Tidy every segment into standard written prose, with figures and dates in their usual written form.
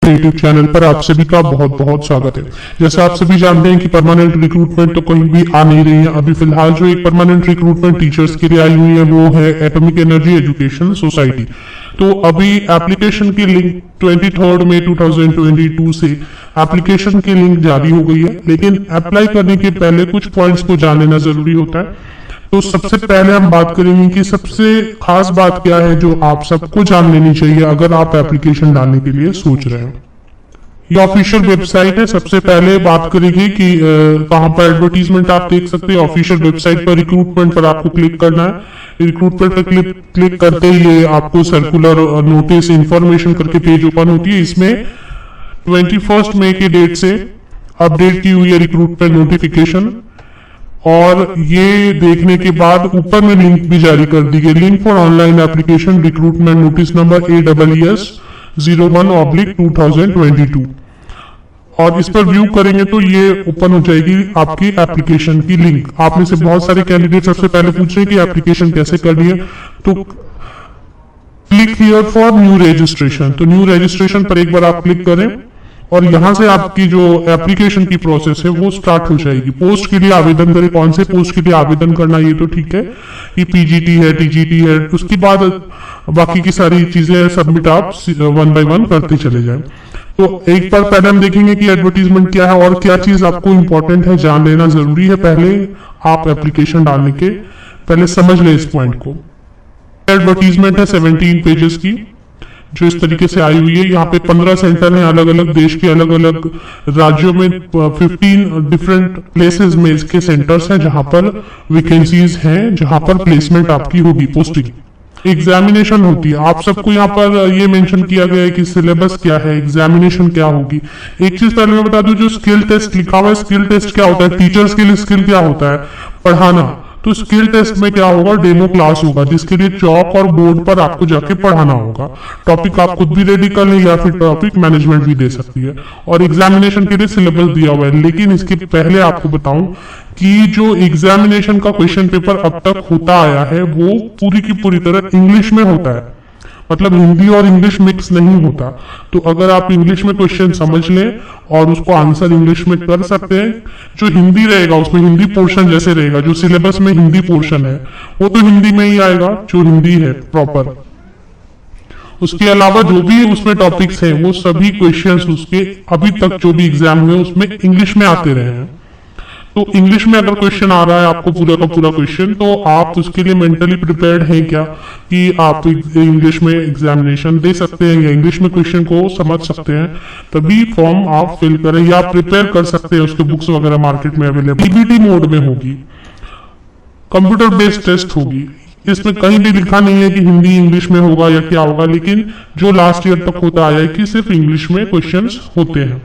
YouTube channel पर आप सभी का बहुत बहुत स्वागत है। जैसे आप सभी जानते हैं कि परमानेंट रिक्रूटमेंट तो कहीं भी आ नहीं रही है। अभी फिलहाल जो एक परमानेंट रिक्रूटमेंट टीचर्स के लिए आई हुई है वो है एटॉमिक एनर्जी एजुकेशन सोसाइटी। तो अभी एप्लीकेशन की लिंक 23 मई 2022 से एप्लीकेशन की लिंक जारी हो गई है, लेकिन अप्लाई करने के पहले कुछ पॉइंट्स को जान लेना जरूरी होता है। तो सबसे पहले हम बात करेंगे कि सबसे खास बात क्या है जो आप सबको जान लेनी चाहिए अगर आप एप्लीकेशन डालने के लिए सोच रहे हो। ये ऑफिशियल वेबसाइट है। सबसे पहले बात करेंगे कि कहाँ पर एडवर्टीजमेंट आप देख सकते हैं। ऑफिशियल वेबसाइट पर रिक्रूटमेंट पर आपको क्लिक करना है। रिक्रूटमेंट पर क्लिक करते ही ये आपको सर्कुलर नोटिस इंफॉर्मेशन करके पेज ओपन होती है। इसमें 21 मई के डेट से अपडेट की हुई है रिक्रूटमेंट नोटिफिकेशन, और ये देखने के बाद ऊपर में लिंक भी जारी कर दी गई। Link for online application recruitment notice number AES 01/2022, और इस पर व्यू करेंगे तो ये ओपन हो जाएगी आपकी एप्लीकेशन की लिंक। आप में से बहुत सारे कैंडिडेट सबसे पहले पूछ रहे हैं कि एप्लीकेशन कैसे करनी है, तो click here for new registration. तो न्यू रजिस्ट्रेशन पर एक बार आप क्लिक करें और यहां से आपकी जो एप्लीकेशन की प्रोसेस है वो स्टार्ट हो जाएगी। पोस्ट के लिए आवेदन करें। कौन से पोस्ट के लिए आवेदन करना ये तो ठीक है, कि PGT है, TGT है, उसके बाद बाकी की सारी चीजें सबमिट आप 1 by 1 करते चले जाएं। तो एक बार पहले हम देखेंगे कि एडवर्टीजमेंट क्या है और क्या चीज आपको इंपॉर्टेंट है, जान लेना जरूरी है पहले आप एप्लीकेशन डालने के पहले समझ ले इस पॉइंट को। एडवर्टीजमेंट है 17 पेजेस की, जो इस तरीके से आई हुई है। यहाँ पे 15 सेंटर हैं अलग अलग देश के, अलग अलग राज्यों में 15 डिफरेंट प्लेसेस में इसके सेंटर्स हैं जहां पर वैकेंसीज हैं, जहां पर प्लेसमेंट आपकी होगी, पोस्टिंग। एग्जामिनेशन होती है। आप सबको यहाँ पर ये मेंशन किया गया है कि सिलेबस क्या है, एग्जामिनेशन क्या होगी। एक चीज पहले मैं बता दूं, जो स्किल टेस्ट लिखा हुआ है, स्किल टेस्ट क्या होता है, टीचर्स के लिए स्किल क्या होता है, पढ़ाना। तो स्किल टेस्ट में क्या होगा, डेमो क्लास होगा जिसके लिए चौक और बोर्ड पर आपको जाके पढ़ाना होगा। टॉपिक आप खुद भी रेडी कर लें या फिर टॉपिक मैनेजमेंट भी दे सकती है, और एग्जामिनेशन के लिए सिलेबस दिया हुआ है। लेकिन इसके पहले आपको बताऊं कि जो एग्जामिनेशन का क्वेश्चन पेपर अब तक होता आया है वो पूरी की पूरी तरह इंग्लिश में होता है, मतलब हिंदी और इंग्लिश मिक्स नहीं होता। तो अगर आप इंग्लिश में क्वेश्चन समझ लें और उसको आंसर इंग्लिश में कर सकते हैं, जो हिंदी रहेगा उसमें हिंदी पोर्शन जैसे रहेगा, जो सिलेबस में हिंदी पोर्शन है वो तो हिंदी में ही आएगा, जो हिंदी है प्रॉपर। उसके अलावा जो भी उसमें टॉपिक्स हैं वो सभी क्वेश्चंस उसके अभी तक जो भी एग्जाम हुए उसमें इंग्लिश में आते रहे हैं। तो इंग्लिश में अगर क्वेश्चन आ रहा है आपको पूरा का पूरा क्वेश्चन, तो आप उसके लिए मेंटली प्रिपेयर्ड हैं क्या कि आप इंग्लिश में एग्जामिनेशन दे सकते हैं या इंग्लिश में क्वेश्चन को समझ सकते हैं, तभी फॉर्म आप फिल करें या प्रिपेयर कर सकते हैं। उसके बुक्स वगैरह मार्केट में अवेलेबल। PBT मोड में होगी, कंप्यूटर बेस्ड टेस्ट होगी। इसमें कहीं भी लिखा नहीं है कि हिंदी इंग्लिश में होगा या क्या होगा, लेकिन जो लास्ट ईयर तक होता आया है कि सिर्फ इंग्लिश में क्वेश्चन होते हैं।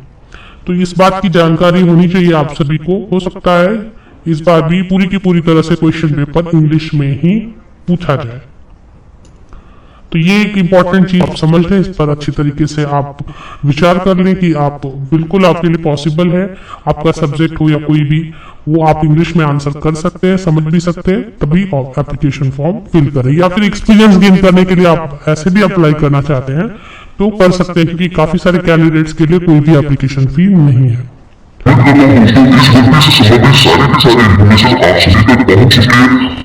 तो इस बात की जानकारी होनी चाहिए आप सभी को। हो सकता है इस बार भी पूरी की पूरी तरह से क्वेश्चन पेपर इंग्लिश में ही पूछा जाए। तो ये एक इम्पॉर्टेंट चीज आप समझ लें, इस पर अच्छी तरीके से आप विचार कर लें कि आप बिल्कुल आपके लिए पॉसिबल है, आपका सब्जेक्ट हो या कोई भी, वो आप इंग्लिश में आंसर कर सकते हैं, समझ भी सकते हैं, तभी आप एप्लीकेशन फॉर्म फिल करें। या फिर एक्सपीरियंस गेन करने के लिए आप ऐसे भी अप्लाई करना चाहते हैं तो कर सकते हैं, क्योंकि काफी सारे कैंडिडेट्स के लिए कोई भी एप्लीकेशन फी नहीं है। इस घंटे से संबंधित सारी की सारी इन्फॉर्मेशन आप सभी तक पहुंच चुकी है।